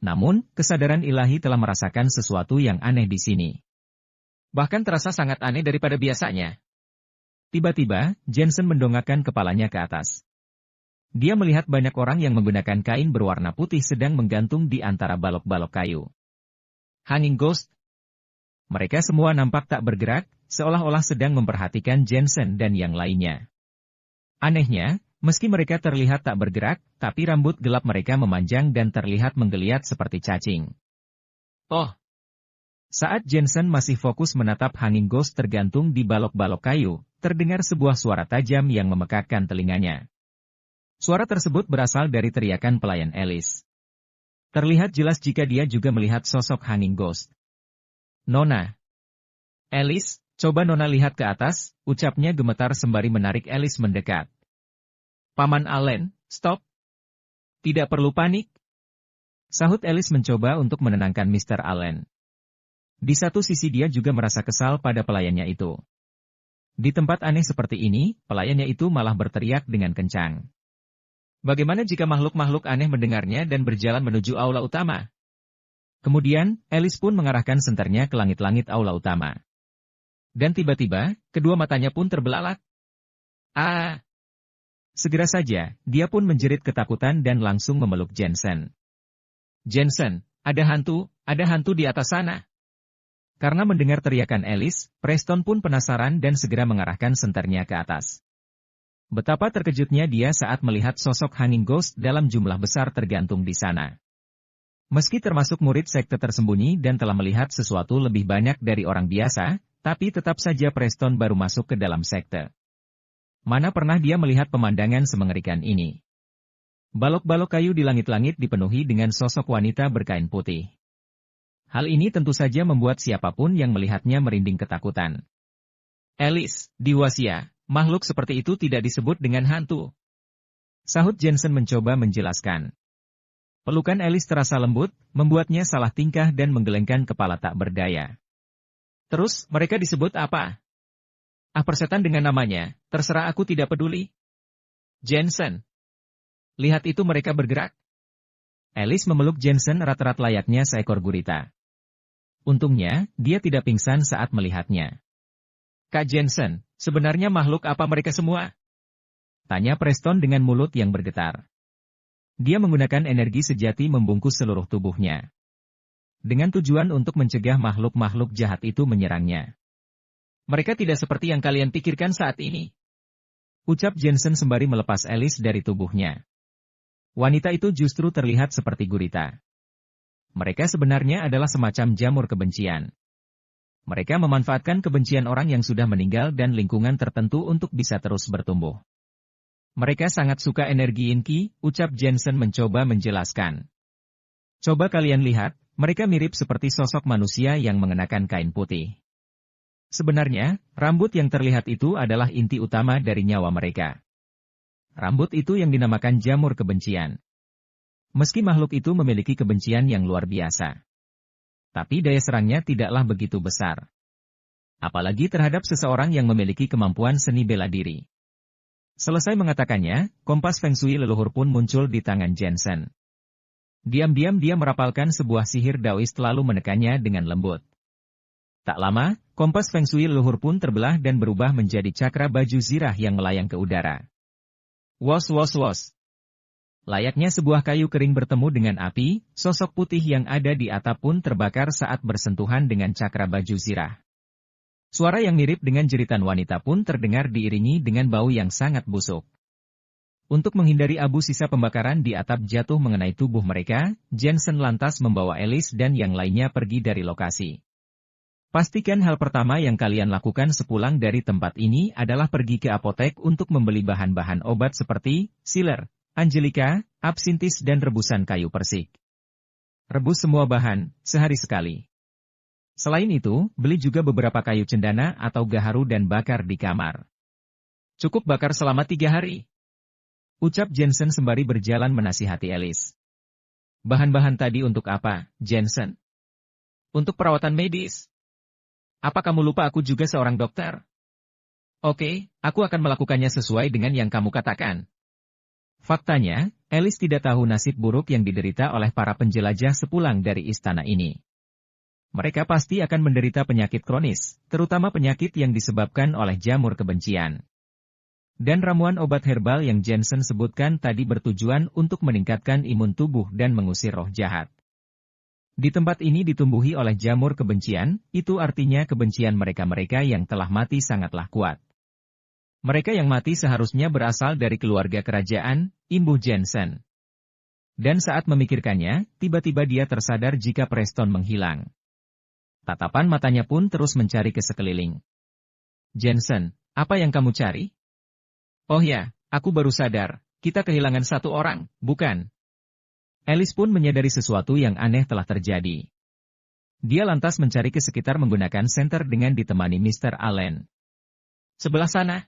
Namun, kesadaran ilahi telah merasakan sesuatu yang aneh di sini. Bahkan terasa sangat aneh daripada biasanya. Tiba-tiba, Jensen mendongakkan kepalanya ke atas. Dia melihat banyak orang yang menggunakan kain berwarna putih sedang menggantung di antara balok-balok kayu. Hanging Ghost. Mereka semua nampak tak bergerak, seolah-olah sedang memperhatikan Jensen dan yang lainnya. Anehnya, meski mereka terlihat tak bergerak, tapi rambut gelap mereka memanjang dan terlihat menggeliat seperti cacing. Oh! Saat Jensen masih fokus menatap Hanging Ghost tergantung di balok-balok kayu, terdengar sebuah suara tajam yang memekakkan telinganya. Suara tersebut berasal dari teriakan pelayan Alice. Terlihat jelas jika dia juga melihat sosok Hanging Ghost. Nona. Alice, coba Nona lihat ke atas, ucapnya gemetar sembari menarik Alice mendekat. Paman Allen, stop. Tidak perlu panik. Sahut Alice mencoba untuk menenangkan Mr. Allen. Di satu sisi dia juga merasa kesal pada pelayannya itu. Di tempat aneh seperti ini, pelayannya itu malah berteriak dengan kencang. Bagaimana jika makhluk-makhluk aneh mendengarnya dan berjalan menuju aula utama? Kemudian, Alice pun mengarahkan senternya ke langit-langit aula utama. Dan tiba-tiba, kedua matanya pun terbelalak. Ah! Segera saja, dia pun menjerit ketakutan dan langsung memeluk Jensen. Jensen, ada hantu di atas sana. Karena mendengar teriakan Alice, Preston pun penasaran dan segera mengarahkan senternya ke atas. Betapa terkejutnya dia saat melihat sosok Hanging Ghost dalam jumlah besar tergantung di sana. Meski termasuk murid sekte tersembunyi dan telah melihat sesuatu lebih banyak dari orang biasa, tapi tetap saja Preston baru masuk ke dalam sekte. Mana pernah dia melihat pemandangan semengerikan ini? Balok-balok kayu di langit-langit dipenuhi dengan sosok wanita berkain putih. Hal ini tentu saja membuat siapapun yang melihatnya merinding ketakutan. Alice, di Wasia, makhluk seperti itu tidak disebut dengan hantu. Sahut Jensen mencoba menjelaskan. Pelukan Alice terasa lembut, membuatnya salah tingkah dan menggelengkan kepala tak berdaya. Terus, mereka disebut apa? Persetan dengan namanya, terserah aku tidak peduli. Jensen. Lihat itu mereka bergerak. Alice memeluk Jensen erat-erat layaknya seekor gurita. Untungnya, dia tidak pingsan saat melihatnya. Kak Jensen, sebenarnya makhluk apa mereka semua? Tanya Preston dengan mulut yang bergetar. Dia menggunakan energi sejati membungkus seluruh tubuhnya. Dengan tujuan untuk mencegah makhluk-makhluk jahat itu menyerangnya. Mereka tidak seperti yang kalian pikirkan saat ini. Ucap Jensen sembari melepas Alice dari tubuhnya. Wanita itu justru terlihat seperti gurita. Mereka sebenarnya adalah semacam jamur kebencian. Mereka memanfaatkan kebencian orang yang sudah meninggal dan lingkungan tertentu untuk bisa terus bertumbuh. Mereka sangat suka energi Inki, ucap Jensen mencoba menjelaskan. Coba kalian lihat, mereka mirip seperti sosok manusia yang mengenakan kain putih. Sebenarnya, rambut yang terlihat itu adalah inti utama dari nyawa mereka. Rambut itu yang dinamakan jamur kebencian. Meski makhluk itu memiliki kebencian yang luar biasa. Tapi daya serangnya tidaklah begitu besar. Apalagi terhadap seseorang yang memiliki kemampuan seni bela diri. Selesai mengatakannya, kompas Feng Shui leluhur pun muncul di tangan Jensen. Diam-diam dia merapalkan sebuah sihir Daoist lalu menekannya dengan lembut. Tak lama, kompas Feng Shui leluhur pun terbelah dan berubah menjadi cakra baju zirah yang melayang ke udara. Wos wos wos. Layaknya sebuah kayu kering bertemu dengan api, sosok putih yang ada di atap pun terbakar saat bersentuhan dengan cakra baju zirah. Suara yang mirip dengan jeritan wanita pun terdengar diiringi dengan bau yang sangat busuk. Untuk menghindari abu sisa pembakaran di atap jatuh mengenai tubuh mereka, Jensen lantas membawa Alice dan yang lainnya pergi dari lokasi. Pastikan hal pertama yang kalian lakukan sepulang dari tempat ini adalah pergi ke apotek untuk membeli bahan-bahan obat seperti siler, Angelica, absintis dan rebusan kayu persik. Rebus semua bahan, sehari sekali. Selain itu, beli juga beberapa kayu cendana atau gaharu dan bakar di kamar. Cukup bakar selama 3 hari. Ucap Jensen sembari berjalan menasihati Alice. Bahan-bahan tadi untuk apa, Jensen? Untuk perawatan medis. Apa kamu lupa aku juga seorang dokter? Oke, aku akan melakukannya sesuai dengan yang kamu katakan. Faktanya, Alice tidak tahu nasib buruk yang diderita oleh para penjelajah sepulang dari istana ini. Mereka pasti akan menderita penyakit kronis, terutama penyakit yang disebabkan oleh jamur kebencian. Dan ramuan obat herbal yang Jensen sebutkan tadi bertujuan untuk meningkatkan imun tubuh dan mengusir roh jahat. Di tempat ini ditumbuhi oleh jamur kebencian, itu artinya kebencian mereka-mereka yang telah mati sangatlah kuat. Mereka yang mati seharusnya berasal dari keluarga kerajaan, imbuh Jensen. Dan saat memikirkannya, tiba-tiba dia tersadar jika Preston menghilang. Tatapan matanya pun terus mencari ke sekeliling. Jensen, apa yang kamu cari? Oh ya, aku baru sadar, kita kehilangan satu orang, bukan? Alice pun menyadari sesuatu yang aneh telah terjadi. Dia lantas mencari ke sekitar menggunakan senter dengan ditemani Mr. Allen. Sebelah sana.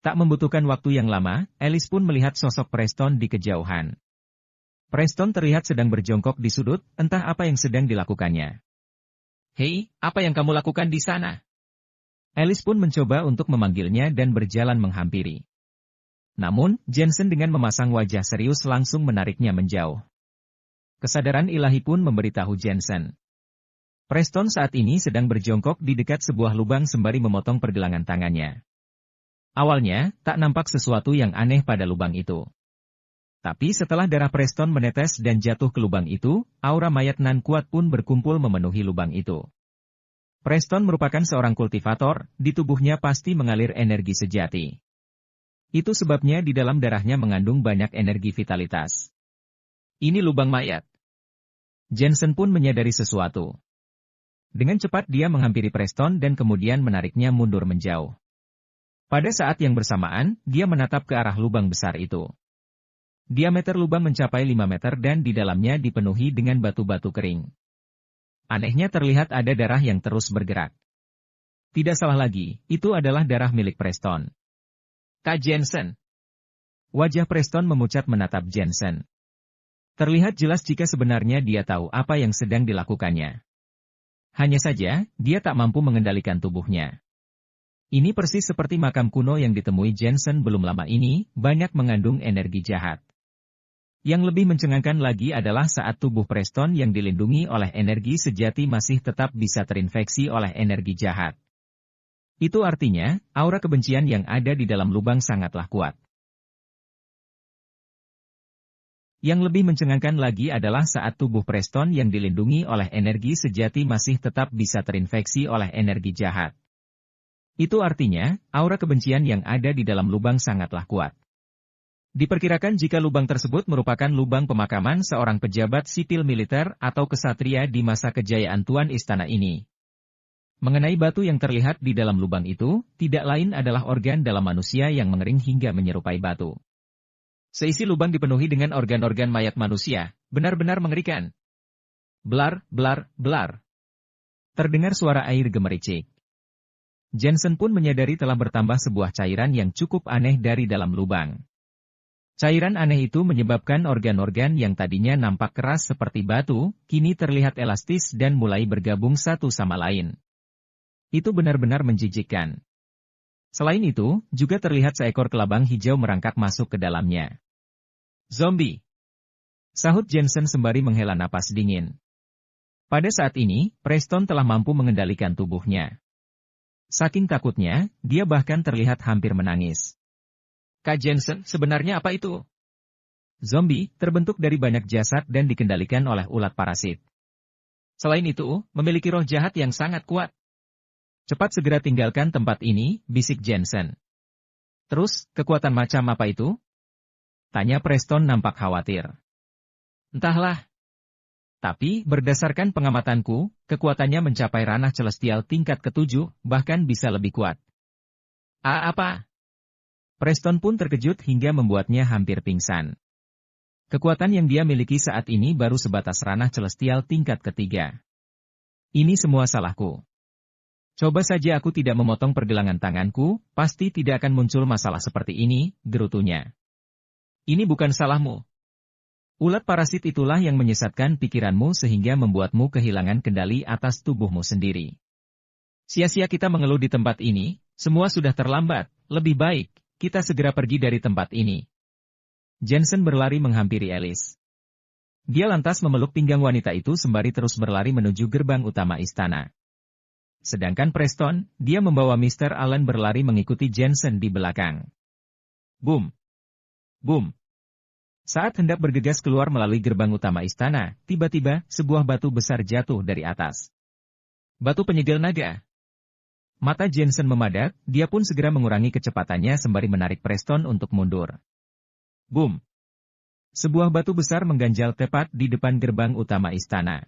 Tak membutuhkan waktu yang lama, Alice pun melihat sosok Preston di kejauhan. Preston terlihat sedang berjongkok di sudut, entah apa yang sedang dilakukannya. Hei, apa yang kamu lakukan di sana? Alice pun mencoba untuk memanggilnya dan berjalan menghampiri. Namun, Jensen dengan memasang wajah serius langsung menariknya menjauh. Kesadaran ilahi pun memberitahu Jensen. Preston saat ini sedang berjongkok di dekat sebuah lubang sembari memotong pergelangan tangannya. Awalnya, tak nampak sesuatu yang aneh pada lubang itu. Tapi setelah darah Preston menetes dan jatuh ke lubang itu, aura mayat nan kuat pun berkumpul memenuhi lubang itu. Preston merupakan seorang kultivator, di tubuhnya pasti mengalir energi sejati. Itu sebabnya di dalam darahnya mengandung banyak energi vitalitas. Ini lubang mayat. Jensen pun menyadari sesuatu. Dengan cepat dia menghampiri Preston dan kemudian menariknya mundur menjauh. Pada saat yang bersamaan, dia menatap ke arah lubang besar itu. Diameter lubang mencapai 5 meter dan di dalamnya dipenuhi dengan batu-batu kering. Anehnya terlihat ada darah yang terus bergerak. Tidak salah lagi, itu adalah darah milik Preston. Kak Jensen. Wajah Preston memucat menatap Jensen. Terlihat jelas jika sebenarnya dia tahu apa yang sedang dilakukannya. Hanya saja, dia tak mampu mengendalikan tubuhnya. Ini persis seperti makam kuno yang ditemui Jensen belum lama ini, banyak mengandung energi jahat. Yang lebih mencengangkan lagi adalah saat tubuh Preston yang dilindungi oleh energi sejati masih tetap bisa terinfeksi oleh energi jahat. Itu artinya, aura kebencian yang ada di dalam lubang sangatlah kuat. Yang lebih mencengangkan lagi adalah saat tubuh Preston yang dilindungi oleh energi sejati masih tetap bisa terinfeksi oleh energi jahat. Itu artinya, aura kebencian yang ada di dalam lubang sangatlah kuat. Diperkirakan jika lubang tersebut merupakan lubang pemakaman seorang pejabat sipil militer atau kesatria di masa kejayaan Tuan Istana ini. Mengenai batu yang terlihat di dalam lubang itu, tidak lain adalah organ dalam manusia yang mengering hingga menyerupai batu. Seisi lubang dipenuhi dengan organ-organ mayat manusia, benar-benar mengerikan. Blar, blar, blar. Terdengar suara air gemericik. Jensen pun menyadari telah bertambah sebuah cairan yang cukup aneh dari dalam lubang. Cairan aneh itu menyebabkan organ-organ yang tadinya nampak keras seperti batu, kini terlihat elastis dan mulai bergabung satu sama lain. Itu benar-benar menjijikkan. Selain itu, juga terlihat seekor kelabang hijau merangkak masuk ke dalamnya. Zombie! Sahut Jensen sembari menghela napas dingin. Pada saat ini, Preston telah mampu mengendalikan tubuhnya. Saking takutnya, dia bahkan terlihat hampir menangis. Kak Jensen, sebenarnya apa itu? Zombie, terbentuk dari banyak jasad dan dikendalikan oleh ulat parasit. Selain itu, memiliki roh jahat yang sangat kuat. Cepat segera tinggalkan tempat ini, bisik Jensen. Terus, kekuatan macam apa itu? Tanya Preston nampak khawatir. Entahlah. Tapi, berdasarkan pengamatanku, kekuatannya mencapai ranah celestial tingkat ke-7, bahkan bisa lebih kuat. Apa? Preston pun terkejut hingga membuatnya hampir pingsan. Kekuatan yang dia miliki saat ini baru sebatas ranah celestial tingkat ke-3. Ini semua salahku. Coba saja aku tidak memotong pergelangan tanganku, pasti tidak akan muncul masalah seperti ini, gerutunya. Ini bukan salahmu. Ulat parasit itulah yang menyesatkan pikiranmu sehingga membuatmu kehilangan kendali atas tubuhmu sendiri. Sia-sia kita mengeluh di tempat ini, semua sudah terlambat, lebih baik, kita segera pergi dari tempat ini. Jensen berlari menghampiri Alice. Dia lantas memeluk pinggang wanita itu sembari terus berlari menuju gerbang utama istana. Sedangkan Preston, dia membawa Mr. Allen berlari mengikuti Jensen di belakang. Boom! Boom! Saat hendak bergegas keluar melalui gerbang utama istana, tiba-tiba sebuah batu besar jatuh dari atas. Batu penyegel naga. Mata Jensen memadak, dia pun segera mengurangi kecepatannya sembari menarik Preston untuk mundur. Boom! Sebuah batu besar mengganjal tepat di depan gerbang utama istana.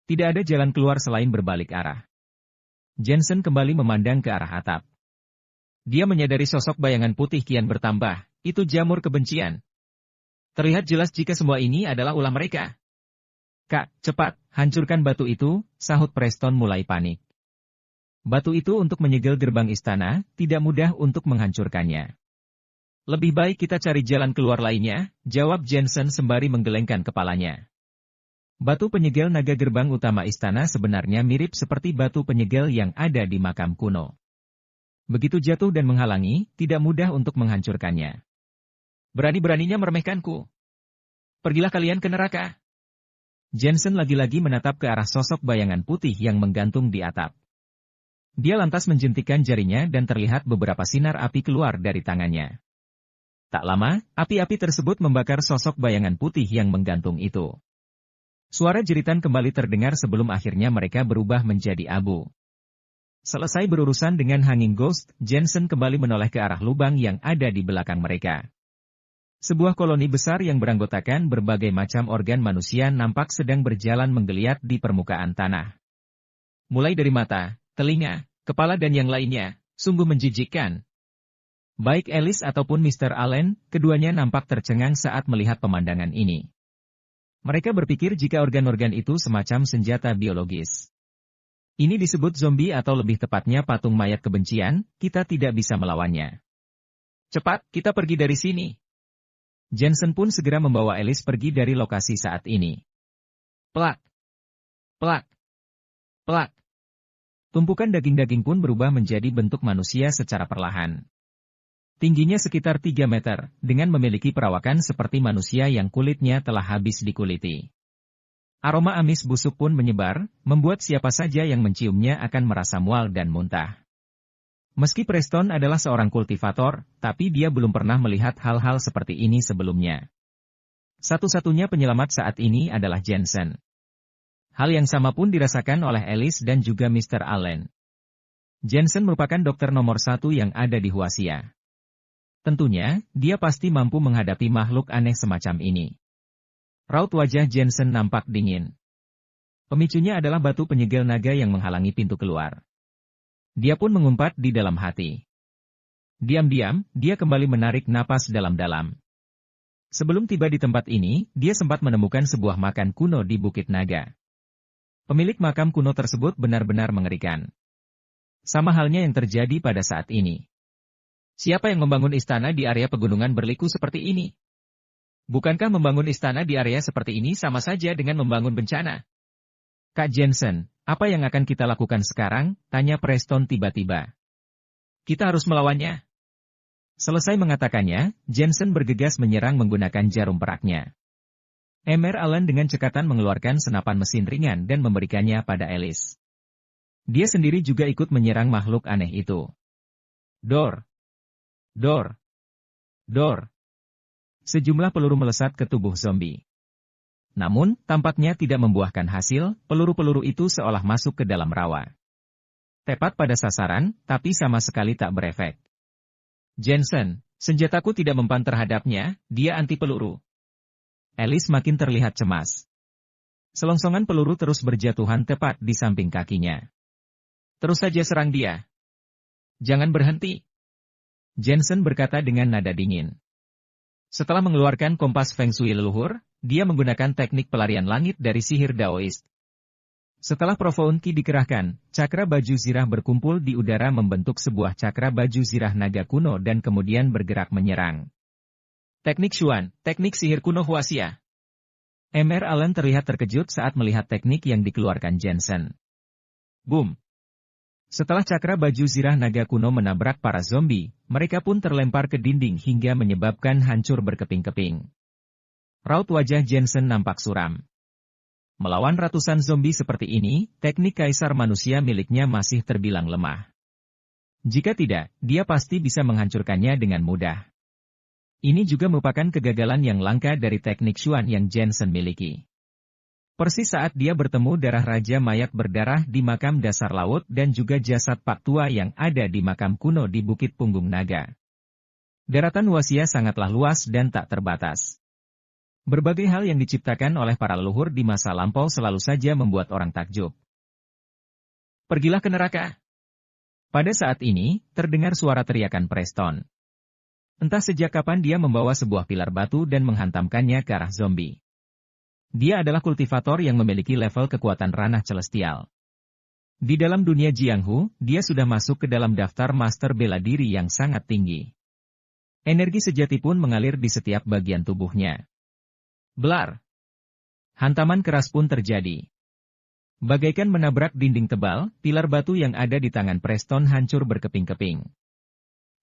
Tidak ada jalan keluar selain berbalik arah. Jensen kembali memandang ke arah atap. Dia menyadari sosok bayangan putih kian bertambah, itu jamur kebencian. Terlihat jelas jika semua ini adalah ulah mereka. Kak, cepat, hancurkan batu itu, sahut Preston mulai panik. Batu itu untuk menyegel gerbang istana, tidak mudah untuk menghancurkannya. Lebih baik kita cari jalan keluar lainnya, jawab Jensen sembari menggelengkan kepalanya. Batu penyegel naga gerbang utama istana sebenarnya mirip seperti batu penyegel yang ada di makam kuno. Begitu jatuh dan menghalangi, tidak mudah untuk menghancurkannya. Berani-beraninya meremehkanku. Pergilah kalian ke neraka. Jensen lagi-lagi menatap ke arah sosok bayangan putih yang menggantung di atap. Dia lantas menjentikan jarinya dan terlihat beberapa sinar api keluar dari tangannya. Tak lama, api-api tersebut membakar sosok bayangan putih yang menggantung itu. Suara jeritan kembali terdengar sebelum akhirnya mereka berubah menjadi abu. Selesai berurusan dengan Hanging Ghost, Jensen kembali menoleh ke arah lubang yang ada di belakang mereka. Sebuah koloni besar yang beranggotakan berbagai macam organ manusia nampak sedang berjalan menggeliat di permukaan tanah. Mulai dari mata, telinga, kepala dan yang lainnya, sungguh menjijikkan. Baik Alice ataupun Mr. Allen, keduanya nampak tercengang saat melihat pemandangan ini. Mereka berpikir jika organ-organ itu semacam senjata biologis. Ini disebut zombie atau lebih tepatnya patung mayat kebencian, kita tidak bisa melawannya. Cepat, kita pergi dari sini. Jensen pun segera membawa Alice pergi dari lokasi saat ini. Plak! Plak! Plak! Tumpukan daging-daging pun berubah menjadi bentuk manusia secara perlahan. Tingginya sekitar 3 meter, dengan memiliki perawakan seperti manusia yang kulitnya telah habis dikuliti. Aroma amis busuk pun menyebar, membuat siapa saja yang menciumnya akan merasa mual dan muntah. Meski Preston adalah seorang kultivator, tapi dia belum pernah melihat hal-hal seperti ini sebelumnya. Satu-satunya penyelamat saat ini adalah Jensen. Hal yang sama pun dirasakan oleh Alice dan juga Mr. Allen. Jensen merupakan dokter nomor 1 yang ada di Huasia. Tentunya, dia pasti mampu menghadapi makhluk aneh semacam ini. Raut wajah Jensen nampak dingin. Pemicunya adalah batu penyegel naga yang menghalangi pintu keluar. Dia pun mengumpat di dalam hati. Diam-diam, dia kembali menarik napas dalam-dalam. Sebelum tiba di tempat ini, dia sempat menemukan sebuah makam kuno di Bukit Naga. Pemilik makam kuno tersebut benar-benar mengerikan. Sama halnya yang terjadi pada saat ini. Siapa yang membangun istana di area pegunungan berliku seperti ini? Bukankah membangun istana di area seperti ini sama saja dengan membangun bencana? Kak Jensen, apa yang akan kita lakukan sekarang? Tanya Preston tiba-tiba. Kita harus melawannya. Selesai mengatakannya, Jensen bergegas menyerang menggunakan jarum peraknya. Mr. Allen dengan cekatan mengeluarkan senapan mesin ringan dan memberikannya pada Alice. Dia sendiri juga ikut menyerang makhluk aneh itu. Dor! Dor! Dor! Sejumlah peluru melesat ke tubuh zombie. Namun, tampaknya tidak membuahkan hasil, peluru-peluru itu seolah masuk ke dalam rawa. Tepat pada sasaran, tapi sama sekali tak berefek. Jensen, senjataku tidak mempan terhadapnya, dia anti peluru. Alice makin terlihat cemas. Selongsongan peluru terus berjatuhan tepat di samping kakinya. Terus saja serang dia. Jangan berhenti. Jensen berkata dengan nada dingin. Setelah mengeluarkan kompas Feng Shui leluhur, dia menggunakan teknik pelarian langit dari sihir Daoist. Setelah Profound Ki dikerahkan, cakra baju zirah berkumpul di udara membentuk sebuah cakra baju zirah naga kuno dan kemudian bergerak menyerang. Teknik Xuan, teknik sihir kuno Huasia. Mr. Allen terlihat terkejut saat melihat teknik yang dikeluarkan Jensen. Boom! Setelah cakra baju zirah naga kuno menabrak para zombie, mereka pun terlempar ke dinding hingga menyebabkan hancur berkeping-keping. Raut wajah Jensen nampak suram. Melawan ratusan zombie seperti ini, teknik kaisar manusia miliknya masih terbilang lemah. Jika tidak, dia pasti bisa menghancurkannya dengan mudah. Ini juga merupakan kegagalan yang langka dari teknik Xuan yang Jensen miliki. Persis saat dia bertemu darah Raja Mayat berdarah di makam dasar laut dan juga jasad Pak Tua yang ada di makam kuno di Bukit Punggung Naga. Daratan Wasia sangatlah luas dan tak terbatas. Berbagai hal yang diciptakan oleh para leluhur di masa lampau selalu saja membuat orang takjub. Pergilah ke neraka. Pada saat ini, terdengar suara teriakan Preston. Entah sejak kapan dia membawa sebuah pilar batu dan menghantamkannya ke arah zombie. Dia adalah kultivator yang memiliki level kekuatan ranah celestial. Di dalam dunia Jianghu, dia sudah masuk ke dalam daftar master bela diri yang sangat tinggi. Energi sejati pun mengalir di setiap bagian tubuhnya. Blar! Hantaman keras pun terjadi. Bagaikan menabrak dinding tebal, pilar batu yang ada di tangan Preston hancur berkeping-keping.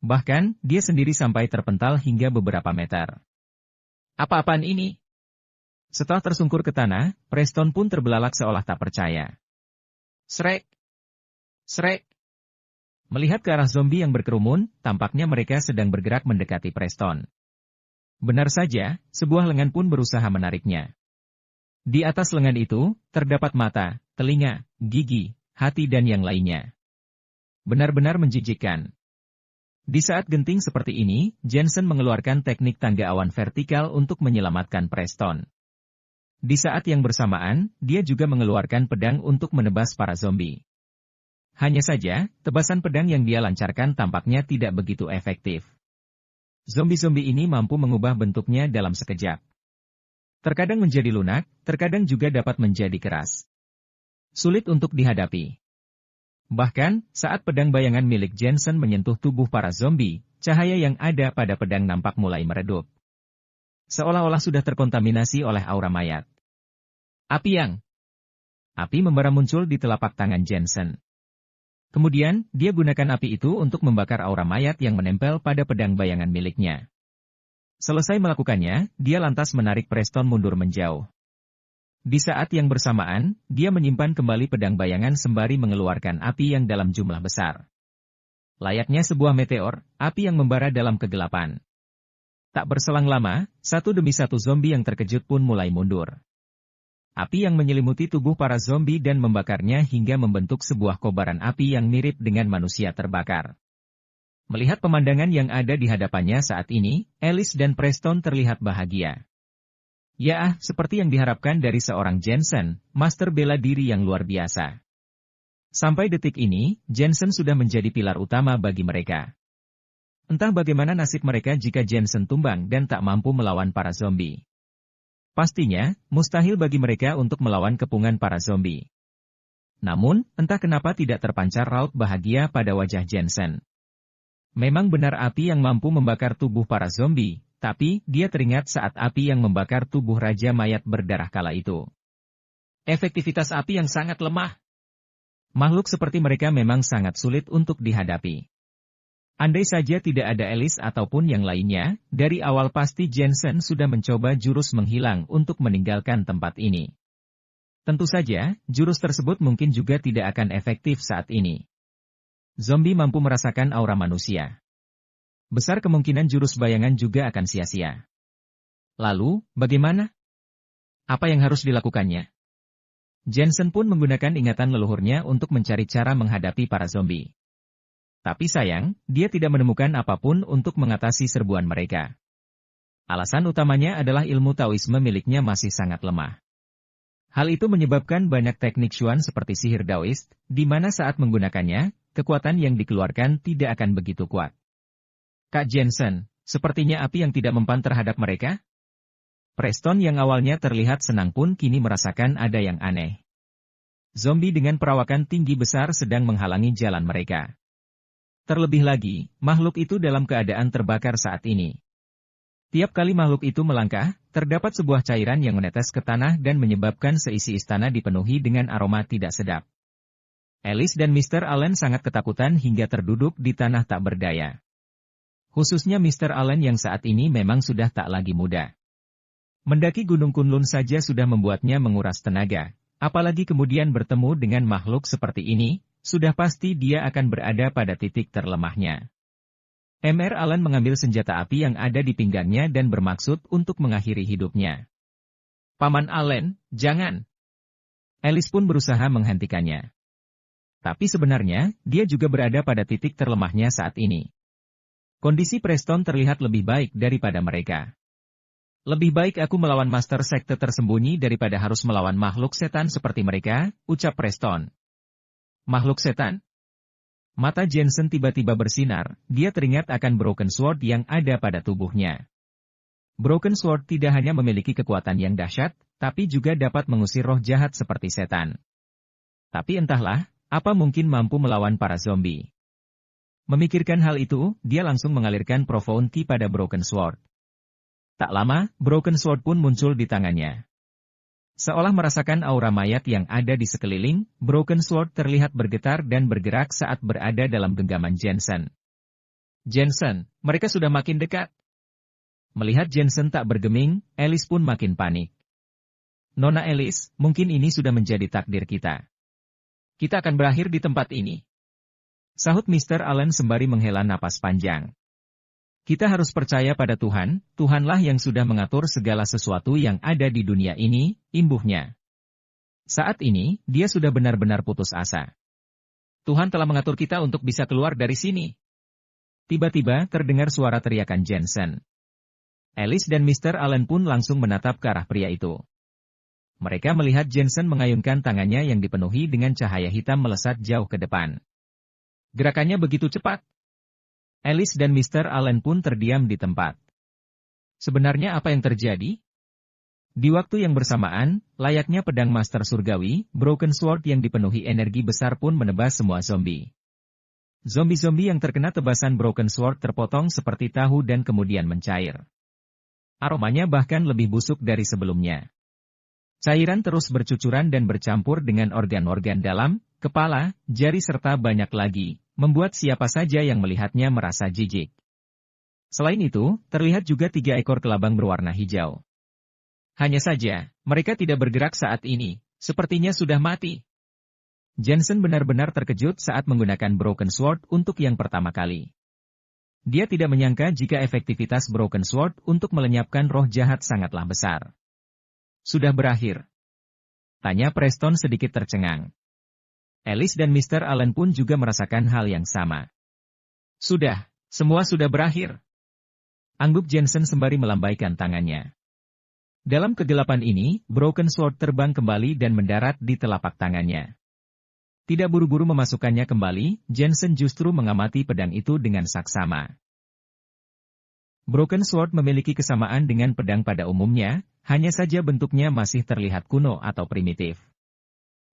Bahkan, dia sendiri sampai terpental hingga beberapa meter. Apa-apaan ini? Setelah tersungkur ke tanah, Preston pun terbelalak seolah tak percaya. Srek! Srek! Melihat ke arah zombie yang berkerumun, tampaknya mereka sedang bergerak mendekati Preston. Benar saja, sebuah lengan pun berusaha menariknya. Di atas lengan itu, terdapat mata, telinga, gigi, hati dan yang lainnya. Benar-benar menjijikkan. Di saat genting seperti ini, Jensen mengeluarkan teknik tangga awan vertikal untuk menyelamatkan Preston. Di saat yang bersamaan, dia juga mengeluarkan pedang untuk menebas para zombie. Hanya saja, tebasan pedang yang dia lancarkan tampaknya tidak begitu efektif. Zombie-zombie ini mampu mengubah bentuknya dalam sekejap. Terkadang menjadi lunak, terkadang juga dapat menjadi keras. Sulit untuk dihadapi. Bahkan, saat pedang bayangan milik Jensen menyentuh tubuh para zombie, cahaya yang ada pada pedang nampak mulai meredup. Seolah-olah sudah terkontaminasi oleh aura mayat. Api membara muncul di telapak tangan Jensen. Kemudian, dia gunakan api itu untuk membakar aura mayat yang menempel pada pedang bayangan miliknya. Selesai melakukannya, dia lantas menarik Preston mundur menjauh. Di saat yang bersamaan, dia menyimpan kembali pedang bayangan sembari mengeluarkan api yang dalam jumlah besar. Layaknya sebuah meteor, api yang membara dalam kegelapan. Tak berselang lama, satu demi satu zombie yang terkejut pun mulai mundur. Api yang menyelimuti tubuh para zombie dan membakarnya hingga membentuk sebuah kobaran api yang mirip dengan manusia terbakar. Melihat pemandangan yang ada di hadapannya saat ini, Alice dan Preston terlihat bahagia. Ya, seperti yang diharapkan dari seorang Jensen, master bela diri yang luar biasa. Sampai detik ini, Jensen sudah menjadi pilar utama bagi mereka. Entah bagaimana nasib mereka jika Jensen tumbang dan tak mampu melawan para zombie. Pastinya, mustahil bagi mereka untuk melawan kepungan para zombie. Namun, entah kenapa tidak terpancar raut bahagia pada wajah Jensen. Memang benar api yang mampu membakar tubuh para zombie, tapi dia teringat saat api yang membakar tubuh Raja Mayat berdarah kala itu. Efektivitas api yang sangat lemah. Makhluk seperti mereka memang sangat sulit untuk dihadapi. Andai saja tidak ada Alice ataupun yang lainnya, dari awal pasti Jensen sudah mencoba jurus menghilang untuk meninggalkan tempat ini. Tentu saja, jurus tersebut mungkin juga tidak akan efektif saat ini. Zombie mampu merasakan aura manusia. Besar kemungkinan jurus bayangan juga akan sia-sia. Lalu, bagaimana? Apa yang harus dilakukannya? Jensen pun menggunakan ingatan leluhurnya untuk mencari cara menghadapi para zombie. Tapi sayang, dia tidak menemukan apapun untuk mengatasi serbuan mereka. Alasan utamanya adalah ilmu Taoisme miliknya masih sangat lemah. Hal itu menyebabkan banyak teknik Xuan seperti sihir Daoist, di mana saat menggunakannya, kekuatan yang dikeluarkan tidak akan begitu kuat. Kak Jensen, sepertinya api yang tidak mempan terhadap mereka? Preston yang awalnya terlihat senang pun kini merasakan ada yang aneh. Zombie dengan perawakan tinggi besar sedang menghalangi jalan mereka. Terlebih lagi, makhluk itu dalam keadaan terbakar saat ini. Tiap kali makhluk itu melangkah, terdapat sebuah cairan yang menetes ke tanah dan menyebabkan seisi istana dipenuhi dengan aroma tidak sedap. Alice dan Mr. Allen sangat ketakutan hingga terduduk di tanah tak berdaya. Khususnya Mr. Allen yang saat ini memang sudah tak lagi muda. Mendaki Gunung Kunlun saja sudah membuatnya menguras tenaga, apalagi kemudian bertemu dengan makhluk seperti ini, sudah pasti dia akan berada pada titik terlemahnya. Mr. Allen mengambil senjata api yang ada di pinggangnya dan bermaksud untuk mengakhiri hidupnya. Paman Allen, jangan! Alice pun berusaha menghentikannya. Tapi sebenarnya, dia juga berada pada titik terlemahnya saat ini. Kondisi Preston terlihat lebih baik daripada mereka. Lebih baik aku melawan Master Sekte tersembunyi daripada harus melawan makhluk setan seperti mereka, ucap Preston. Makhluk setan? Mata Jensen tiba-tiba bersinar, dia teringat akan Broken Sword yang ada pada tubuhnya. Broken Sword tidak hanya memiliki kekuatan yang dahsyat, tapi juga dapat mengusir roh jahat seperti setan. Tapi entahlah, apa mungkin mampu melawan para zombie? Memikirkan hal itu, dia langsung mengalirkan Profound Ki pada Broken Sword. Tak lama, Broken Sword pun muncul di tangannya. Seolah merasakan aura mayat yang ada di sekeliling, Broken Sword terlihat bergetar dan bergerak saat berada dalam genggaman Jensen. Jensen, mereka sudah makin dekat. Melihat Jensen tak bergeming, Alice pun makin panik. Nona Alice, mungkin ini sudah menjadi takdir kita. Kita akan berakhir di tempat ini. Sahut Mr. Allen sembari menghela napas panjang. Kita harus percaya pada Tuhan, Tuhanlah yang sudah mengatur segala sesuatu yang ada di dunia ini, imbuhnya. Saat ini, dia sudah benar-benar putus asa. Tuhan telah mengatur kita untuk bisa keluar dari sini. Tiba-tiba terdengar suara teriakan Jensen. Alice dan Mr. Allen pun langsung menatap ke arah pria itu. Mereka melihat Jensen mengayunkan tangannya yang dipenuhi dengan cahaya hitam melesat jauh ke depan. Gerakannya begitu cepat. Alice dan Mr. Allen pun terdiam di tempat. Sebenarnya apa yang terjadi? Di waktu yang bersamaan, layaknya pedang Master Surgawi, Broken Sword yang dipenuhi energi besar pun menebas semua zombie. Zombie-zombie yang terkena tebasan Broken Sword terpotong seperti tahu dan kemudian mencair. Aromanya bahkan lebih busuk dari sebelumnya. Cairan terus bercucuran dan bercampur dengan organ-organ dalam, kepala, jari serta banyak lagi, membuat siapa saja yang melihatnya merasa jijik. Selain itu, terlihat juga 3 ekor kelabang berwarna hijau. Hanya saja, mereka tidak bergerak saat ini, sepertinya sudah mati. Jensen benar-benar terkejut saat menggunakan Broken Sword untuk yang pertama kali. Dia tidak menyangka jika efektivitas Broken Sword untuk melenyapkan roh jahat sangatlah besar. Sudah berakhir? Tanya Preston sedikit tercengang. Alice dan Mr. Allen pun juga merasakan hal yang sama. Sudah, semua sudah berakhir. Angguk Jensen sembari melambaikan tangannya. Dalam kegelapan ini, Broken Sword terbang kembali dan mendarat di telapak tangannya. Tidak buru-buru memasukkannya kembali, Jensen justru mengamati pedang itu dengan saksama. Broken Sword memiliki kesamaan dengan pedang pada umumnya, hanya saja bentuknya masih terlihat kuno atau primitif.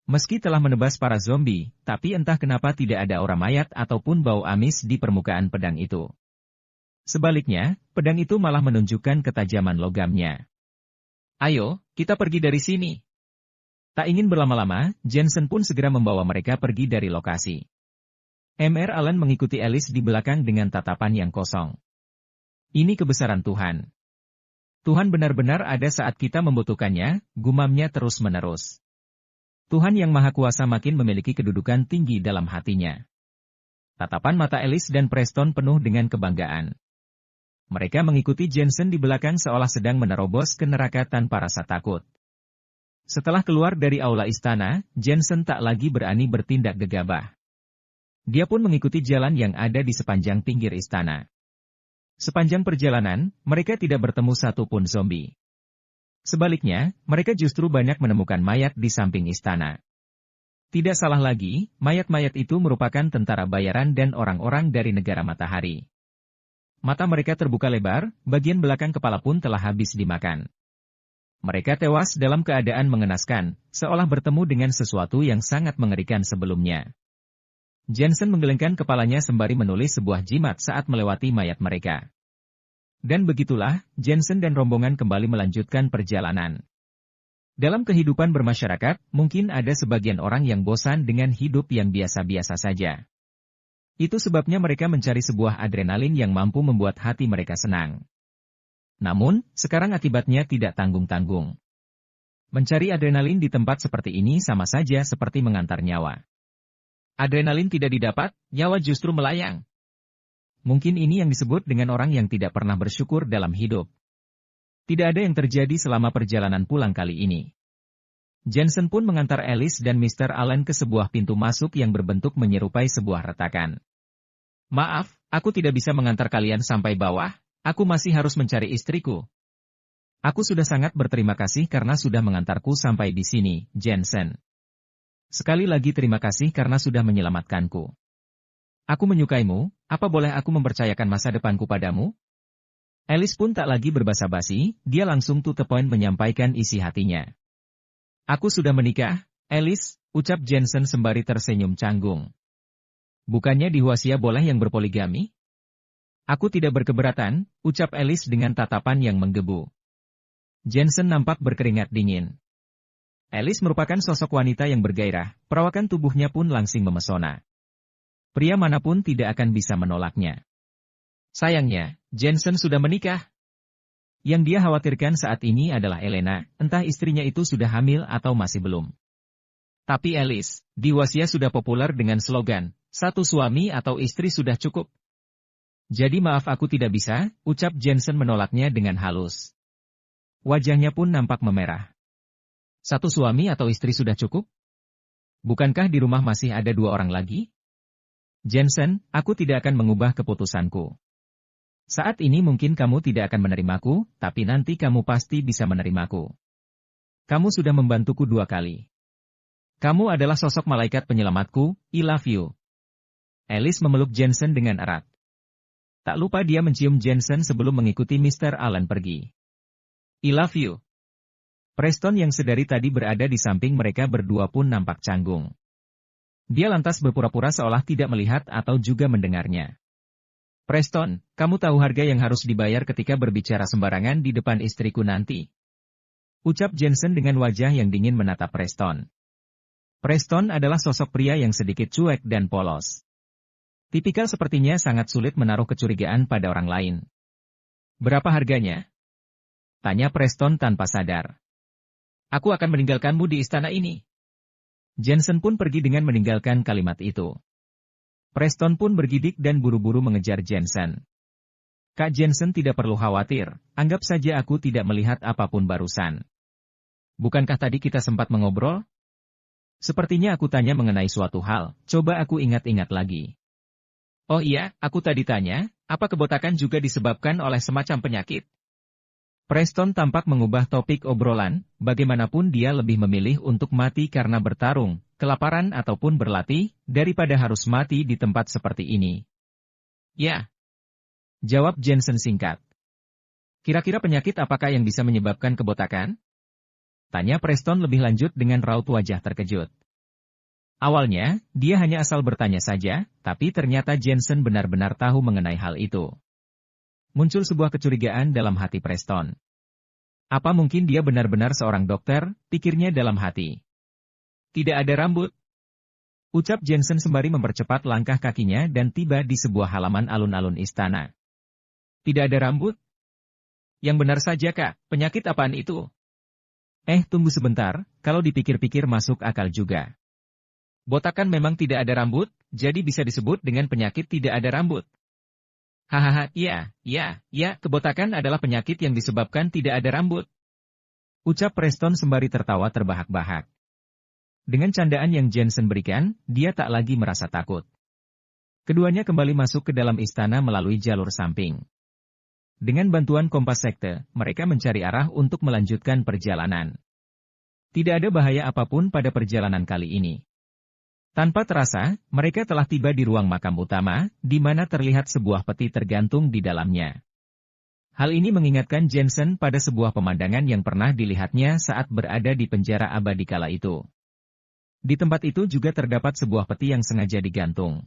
Meski telah menebas para zombie, tapi entah kenapa tidak ada aura mayat ataupun bau amis di permukaan pedang itu. Sebaliknya, pedang itu malah menunjukkan ketajaman logamnya. Ayo, kita pergi dari sini. Tak ingin berlama-lama, Jensen pun segera membawa mereka pergi dari lokasi. Mr. Allen mengikuti Alice di belakang dengan tatapan yang kosong. Ini kebesaran Tuhan. Tuhan benar-benar ada saat kita membutuhkannya, gumamnya terus-menerus. Tuhan yang Maha Kuasa makin memiliki kedudukan tinggi dalam hatinya. Tatapan mata Alice dan Preston penuh dengan kebanggaan. Mereka mengikuti Jensen di belakang seolah sedang menerobos ke neraka tanpa rasa takut. Setelah keluar dari aula istana, Jensen tak lagi berani bertindak gegabah. Dia pun mengikuti jalan yang ada di sepanjang pinggir istana. Sepanjang perjalanan, mereka tidak bertemu satupun zombie. Sebaliknya, mereka justru banyak menemukan mayat di samping istana. Tidak salah lagi, mayat-mayat itu merupakan tentara bayaran dan orang-orang dari negara matahari. Mata mereka terbuka lebar, bagian belakang kepala pun telah habis dimakan. Mereka tewas dalam keadaan mengenaskan, seolah bertemu dengan sesuatu yang sangat mengerikan sebelumnya. Jensen menggelengkan kepalanya sembari menulis sebuah jimat saat melewati mayat mereka. Dan begitulah, Jensen dan rombongan kembali melanjutkan perjalanan. Dalam kehidupan bermasyarakat, mungkin ada sebagian orang yang bosan dengan hidup yang biasa-biasa saja. Itu sebabnya mereka mencari sebuah adrenalin yang mampu membuat hati mereka senang. Namun, sekarang akibatnya tidak tanggung-tanggung. Mencari adrenalin di tempat seperti ini sama saja seperti mengantar nyawa. Adrenalin tidak didapat, nyawa justru melayang. Mungkin ini yang disebut dengan orang yang tidak pernah bersyukur dalam hidup. Tidak ada yang terjadi selama perjalanan pulang kali ini. Jensen pun mengantar Alice dan Mr. Allen ke sebuah pintu masuk yang berbentuk menyerupai sebuah retakan. Maaf, aku tidak bisa mengantar kalian sampai bawah, aku masih harus mencari istriku. Aku sudah sangat berterima kasih karena sudah mengantarku sampai di sini, Jensen. Sekali lagi terima kasih karena sudah menyelamatkanku. Aku menyukaimu, apa boleh aku mempercayakan masa depanku padamu? Alice pun tak lagi berbasa-basi, dia langsung to the point menyampaikan isi hatinya. Aku sudah menikah, Alice, ucap Jensen sembari tersenyum canggung. Bukannya di Huasia boleh yang berpoligami? Aku tidak berkeberatan, ucap Alice dengan tatapan yang menggebu. Jensen nampak berkeringat dingin. Alice merupakan sosok wanita yang bergairah, perawakan tubuhnya pun langsing memesona. Pria manapun tidak akan bisa menolaknya. Sayangnya, Jensen sudah menikah. Yang dia khawatirkan saat ini adalah Elena, entah istrinya itu sudah hamil atau masih belum. Tapi Alice, di Huasia sudah populer dengan slogan, satu suami atau istri sudah cukup. Jadi maaf aku tidak bisa, ucap Jensen menolaknya dengan halus. Wajahnya pun nampak memerah. Satu suami atau istri sudah cukup? Bukankah di rumah masih ada 2 orang lagi? Jensen, aku tidak akan mengubah keputusanku. Saat ini mungkin kamu tidak akan menerimaku, tapi nanti kamu pasti bisa menerimaku. Kamu sudah membantuku 2 kali. Kamu adalah sosok malaikat penyelamatku, I love you. Alice memeluk Jensen dengan erat. Tak lupa dia mencium Jensen sebelum mengikuti Mr. Allen pergi. I love you. Preston yang sedari tadi berada di samping mereka berdua pun nampak canggung. Dia lantas berpura-pura seolah tidak melihat atau juga mendengarnya. Preston, kamu tahu harga yang harus dibayar ketika berbicara sembarangan di depan istriku nanti. Ucap Jensen dengan wajah yang dingin menatap Preston. Preston adalah sosok pria yang sedikit cuek dan polos. Tipikal sepertinya sangat sulit menaruh kecurigaan pada orang lain. Berapa harganya? Tanya Preston tanpa sadar. Aku akan meninggalkanmu di istana ini. Jensen pun pergi dengan meninggalkan kalimat itu. Preston pun bergidik dan buru-buru mengejar Jensen. Kak Jensen tidak perlu khawatir, anggap saja aku tidak melihat apapun barusan. Bukankah tadi kita sempat mengobrol? Sepertinya aku tanya mengenai suatu hal, coba aku ingat-ingat lagi. Oh iya, aku tadi tanya, apa kebotakan juga disebabkan oleh semacam penyakit? Preston tampak mengubah topik obrolan, bagaimanapun dia lebih memilih untuk mati karena bertarung, kelaparan ataupun berlatih, daripada harus mati di tempat seperti ini. Ya. Jawab Jensen singkat. Kira-kira penyakit apakah yang bisa menyebabkan kebotakan? Tanya Preston lebih lanjut dengan raut wajah terkejut. Awalnya, dia hanya asal bertanya saja, tapi ternyata Jensen benar-benar tahu mengenai hal itu. Muncul sebuah kecurigaan dalam hati Preston. Apa mungkin dia benar-benar seorang dokter, pikirnya dalam hati. Tidak ada rambut. Ucap Jensen sembari mempercepat langkah kakinya dan tiba di sebuah halaman alun-alun istana. Tidak ada rambut? Yang benar saja Kak, penyakit apaan itu? Tunggu sebentar, kalau dipikir-pikir masuk akal juga. Botakan memang tidak ada rambut, jadi bisa disebut dengan penyakit tidak ada rambut. Hahaha, iya, kebotakan adalah penyakit yang disebabkan tidak ada rambut. Ucap Preston sembari tertawa terbahak-bahak. Dengan candaan yang Jensen berikan, dia tak lagi merasa takut. Keduanya kembali masuk ke dalam istana melalui jalur samping. Dengan bantuan kompas sekte, mereka mencari arah untuk melanjutkan perjalanan. Tidak ada bahaya apapun pada perjalanan kali ini. Tanpa terasa, mereka telah tiba di ruang makam utama, di mana terlihat sebuah peti tergantung di dalamnya. Hal ini mengingatkan Jensen pada sebuah pemandangan yang pernah dilihatnya saat berada di penjara abadi kala itu. Di tempat itu juga terdapat sebuah peti yang sengaja digantung.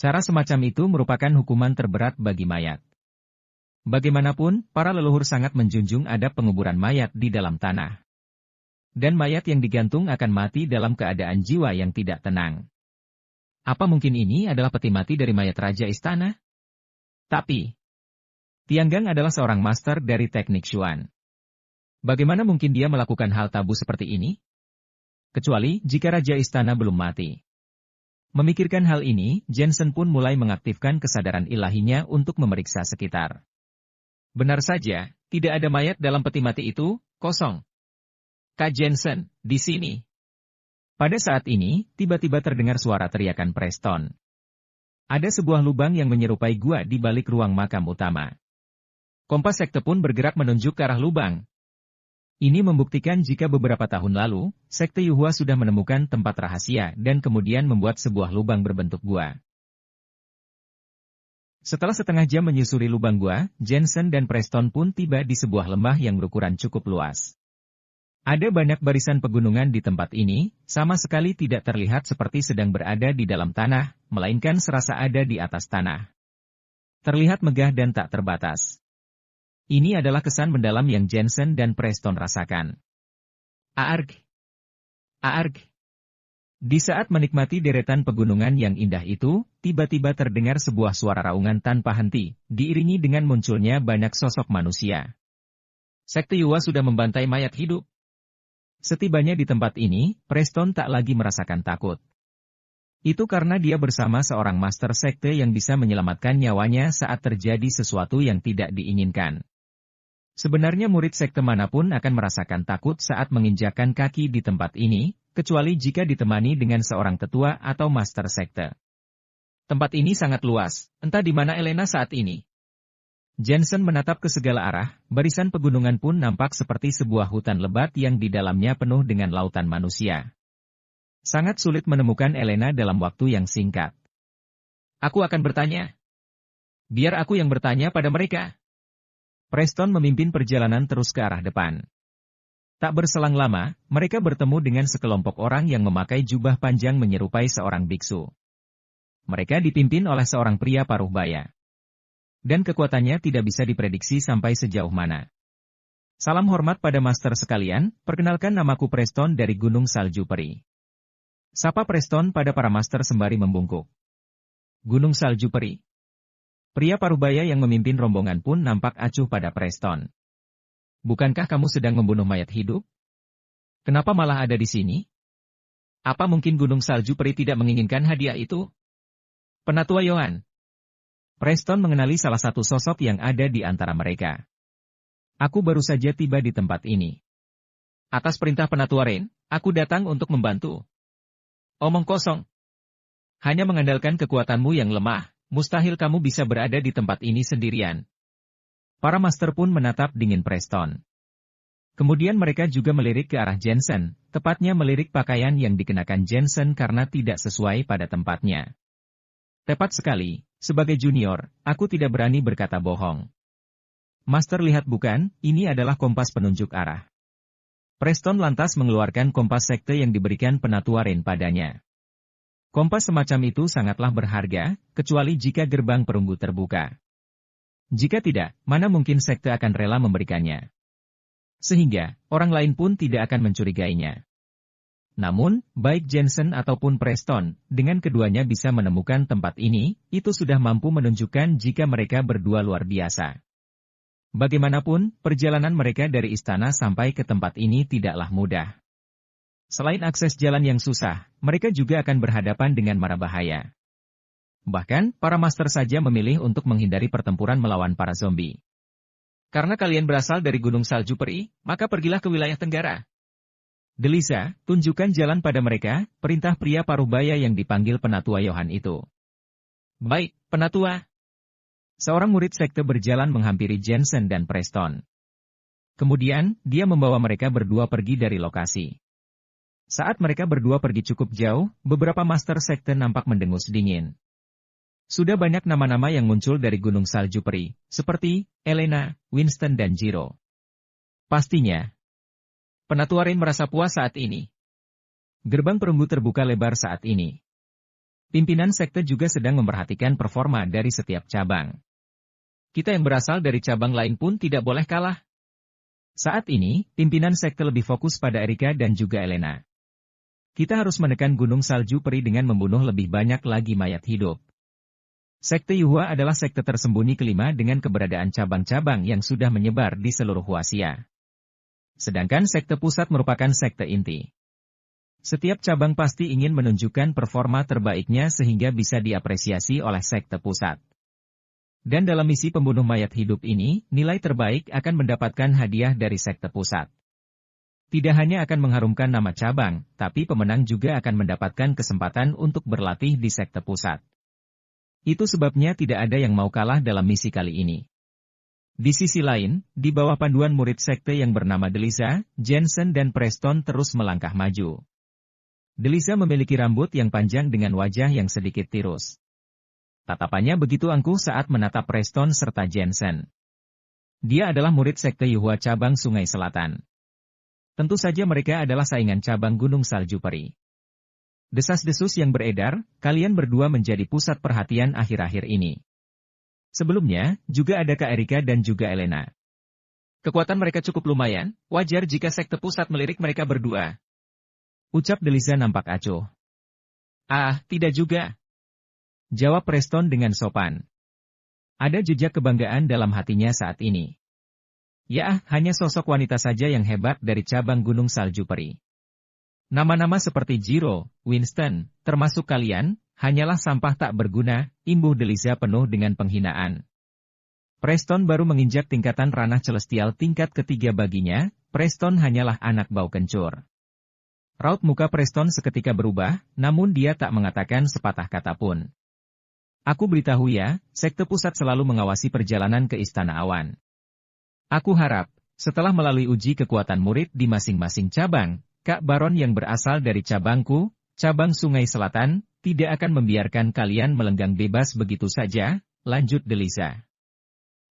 Cara semacam itu merupakan hukuman terberat bagi mayat. Bagaimanapun, para leluhur sangat menjunjung adab penguburan mayat di dalam tanah. dan mayat yang digantung akan mati dalam keadaan jiwa yang tidak tenang. Apa mungkin ini adalah peti mati dari mayat Raja Istana? Tapi, Tianggang adalah seorang master dari teknik Xuan. Bagaimana mungkin dia melakukan hal tabu seperti ini? Kecuali jika Raja Istana belum mati. Memikirkan hal ini, Jensen pun mulai mengaktifkan kesadaran ilahinya untuk memeriksa sekitar. Benar saja, tidak ada mayat dalam peti mati itu, kosong. Kak Jensen, di sini. Pada saat ini, tiba-tiba terdengar suara teriakan Preston. Ada sebuah lubang yang menyerupai gua di balik ruang makam utama. Kompas sekte pun bergerak menunjuk ke arah lubang. Ini membuktikan jika beberapa tahun lalu, sekte Yuhua sudah menemukan tempat rahasia dan kemudian membuat sebuah lubang berbentuk gua. Setelah setengah jam menyusuri lubang gua, Jensen dan Preston pun tiba di sebuah lembah yang berukuran cukup luas. Ada banyak barisan pegunungan di tempat ini, sama sekali tidak terlihat seperti sedang berada di dalam tanah, melainkan serasa ada di atas tanah. Terlihat megah dan tak terbatas. Ini adalah kesan mendalam yang Jensen dan Preston rasakan. Aarg! Aarg! Di saat menikmati deretan pegunungan yang indah itu, tiba-tiba terdengar sebuah suara raungan tanpa henti, diiringi dengan munculnya banyak sosok manusia. Sekte Yuhua sudah membantai mayat hidup. Setibanya di tempat ini, Preston tak lagi merasakan takut. Itu karena dia bersama seorang master sekte yang bisa menyelamatkan nyawanya saat terjadi sesuatu yang tidak diinginkan. Sebenarnya murid sekte manapun akan merasakan takut saat menginjakkan kaki di tempat ini, kecuali jika ditemani dengan seorang tetua atau master sekte. Tempat ini sangat luas, entah di mana Elena saat ini. Jensen menatap ke segala arah, barisan pegunungan pun nampak seperti sebuah hutan lebat yang di dalamnya penuh dengan lautan manusia. Sangat sulit menemukan Elena dalam waktu yang singkat. Aku akan bertanya. Biar aku yang bertanya pada mereka. Preston memimpin perjalanan terus ke arah depan. Tak berselang lama, mereka bertemu dengan sekelompok orang yang memakai jubah panjang menyerupai seorang biksu. Mereka dipimpin oleh seorang pria paruh baya. Dan kekuatannya tidak bisa diprediksi sampai sejauh mana. Salam hormat pada master sekalian, perkenalkan namaku Preston dari Gunung Salju Peri. Sapa Preston pada para master sembari membungkuk. Gunung Salju Peri. Pria parubaya yang memimpin rombongan pun nampak acuh pada Preston. Bukankah kamu sedang membunuh mayat hidup? Kenapa malah ada di sini? Apa mungkin Gunung Salju Peri tidak menginginkan hadiah itu? Penatua Yohan. Preston mengenali salah satu sosok yang ada di antara mereka. Aku baru saja tiba di tempat ini. Atas perintah Penatua Rain, aku datang untuk membantu. Omong kosong. Hanya mengandalkan kekuatanmu yang lemah, mustahil kamu bisa berada di tempat ini sendirian. Para master pun menatap dingin Preston. Kemudian mereka juga melirik ke arah Jensen, tepatnya melirik pakaian yang dikenakan Jensen karena tidak sesuai pada tempatnya. Tepat sekali. Sebagai junior, aku tidak berani berkata bohong. Master lihat bukan, ini adalah kompas penunjuk arah. Preston lantas mengeluarkan kompas sekte yang diberikan Penatua Rain padanya. Kompas semacam itu sangatlah berharga, kecuali jika gerbang perunggu terbuka. Jika tidak, mana mungkin sekte akan rela memberikannya. Sehingga, orang lain pun tidak akan mencurigainya. Namun, baik Jensen ataupun Preston, dengan keduanya bisa menemukan tempat ini, itu sudah mampu menunjukkan jika mereka berdua luar biasa. Bagaimanapun, perjalanan mereka dari istana sampai ke tempat ini tidaklah mudah. Selain akses jalan yang susah, mereka juga akan berhadapan dengan mara bahaya. Bahkan, para master saja memilih untuk menghindari pertempuran melawan para zombie. Karena kalian berasal dari Gunung Salju Peri, maka pergilah ke wilayah Tenggara. Delisa, tunjukkan jalan pada mereka, perintah pria parubaya yang dipanggil Penatua Yohan itu. Baik, Penatua. Seorang murid sekte berjalan menghampiri Jensen dan Preston. Kemudian, dia membawa mereka berdua pergi dari lokasi. Saat mereka berdua pergi cukup jauh, beberapa master sekte nampak mendengus dingin. Sudah banyak nama-nama yang muncul dari Gunung Salju Peri, seperti Elena, Winston dan Jiro. Pastinya, Penatua Rain merasa puas saat ini. Gerbang perunggu terbuka lebar saat ini. Pimpinan sekte juga sedang memperhatikan performa dari setiap cabang. Kita yang berasal dari cabang lain pun tidak boleh kalah. Saat ini, pimpinan sekte lebih fokus pada Erika dan juga Elena. Kita harus menekan gunung salju peri dengan membunuh lebih banyak lagi mayat hidup. Sekte Yuhua adalah sekte tersembunyi kelima dengan keberadaan cabang-cabang yang sudah menyebar di seluruh Huaxia. Sedangkan sekte pusat merupakan sekte inti. Setiap cabang pasti ingin menunjukkan performa terbaiknya sehingga bisa diapresiasi oleh sekte pusat. Dan dalam misi pembunuh mayat hidup ini, nilai terbaik akan mendapatkan hadiah dari sekte pusat. Tidak hanya akan mengharumkan nama cabang, tapi pemenang juga akan mendapatkan kesempatan untuk berlatih di sekte pusat. Itu sebabnya tidak ada yang mau kalah dalam misi kali ini. Di sisi lain, di bawah panduan murid sekte yang bernama Delisa, Jensen dan Preston terus melangkah maju. Delisa memiliki rambut yang panjang dengan wajah yang sedikit tirus. Tatapannya begitu angkuh saat menatap Preston serta Jensen. Dia adalah murid sekte Yuhua cabang Sungai Selatan. Tentu saja mereka adalah saingan cabang Gunung Salju Peri. Desas-desus yang beredar, kalian berdua menjadi pusat perhatian akhir-akhir ini. Sebelumnya, juga ada Kak Erika dan juga Elena. Kekuatan mereka cukup lumayan, wajar jika sekte pusat melirik mereka berdua. Ucap Delisa nampak acuh. Ah, tidak juga. Jawab Preston dengan sopan. Ada jejak kebanggaan dalam hatinya saat ini. Ya, hanya sosok wanita saja yang hebat dari cabang Gunung Salju Peri. Nama-nama seperti Jiro, Winston, termasuk kalian, hanyalah sampah tak berguna, imbuh Delisa penuh dengan penghinaan. Preston baru menginjak tingkatan ranah celestial tingkat ketiga baginya, Preston hanyalah anak bau kencur. Raut muka Preston seketika berubah, namun dia tak mengatakan sepatah kata pun. Aku beritahu ya, sekte pusat selalu mengawasi perjalanan ke Istana Awan. Aku harap, setelah melalui uji kekuatan murid di masing-masing cabang, Kak Baron yang berasal dari cabangku, cabang Sungai Selatan, tidak akan membiarkan kalian melenggang bebas begitu saja, lanjut Delisa.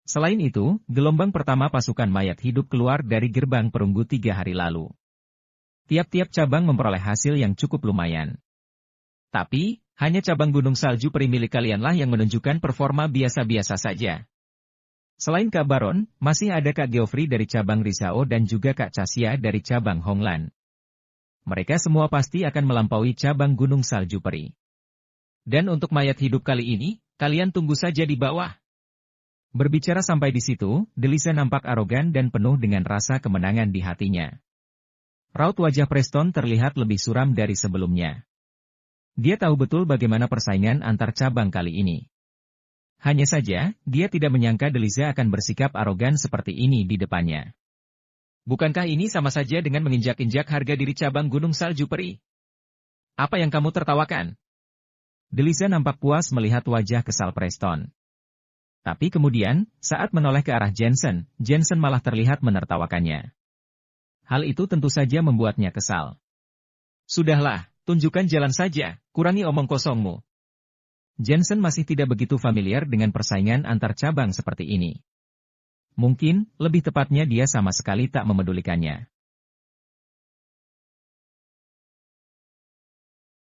Selain itu, gelombang pertama pasukan mayat hidup keluar dari gerbang perunggu 3 hari lalu. Tiap-tiap cabang memperoleh hasil yang cukup lumayan. Tapi, hanya cabang Gunung Salju Peri milik kalianlah yang menunjukkan performa biasa-biasa saja. Selain Kak Baron, masih ada Kak Geoffrey dari cabang Risao dan juga Kak Casia dari cabang Honglan. Mereka semua pasti akan melampaui cabang Gunung Salju Peri. Dan untuk mayat hidup kali ini, kalian tunggu saja di bawah. Berbicara sampai di situ, Delisa nampak arogan dan penuh dengan rasa kemenangan di hatinya. Raut wajah Preston terlihat lebih suram dari sebelumnya. Dia tahu betul bagaimana persaingan antar cabang kali ini. Hanya saja, dia tidak menyangka Delisa akan bersikap arogan seperti ini di depannya. Bukankah ini sama saja dengan menginjak-injak harga diri cabang Gunung Salju Peri? Apa yang kamu tertawakan? Delisa nampak puas melihat wajah kesal Preston. Tapi kemudian, saat menoleh ke arah Jensen, Jensen malah terlihat menertawakannya. Hal itu tentu saja membuatnya kesal. Sudahlah, tunjukkan jalan saja, kurangi omong kosongmu. Jensen masih tidak begitu familiar dengan persaingan antar cabang seperti ini. Mungkin, lebih tepatnya dia sama sekali tak memedulikannya.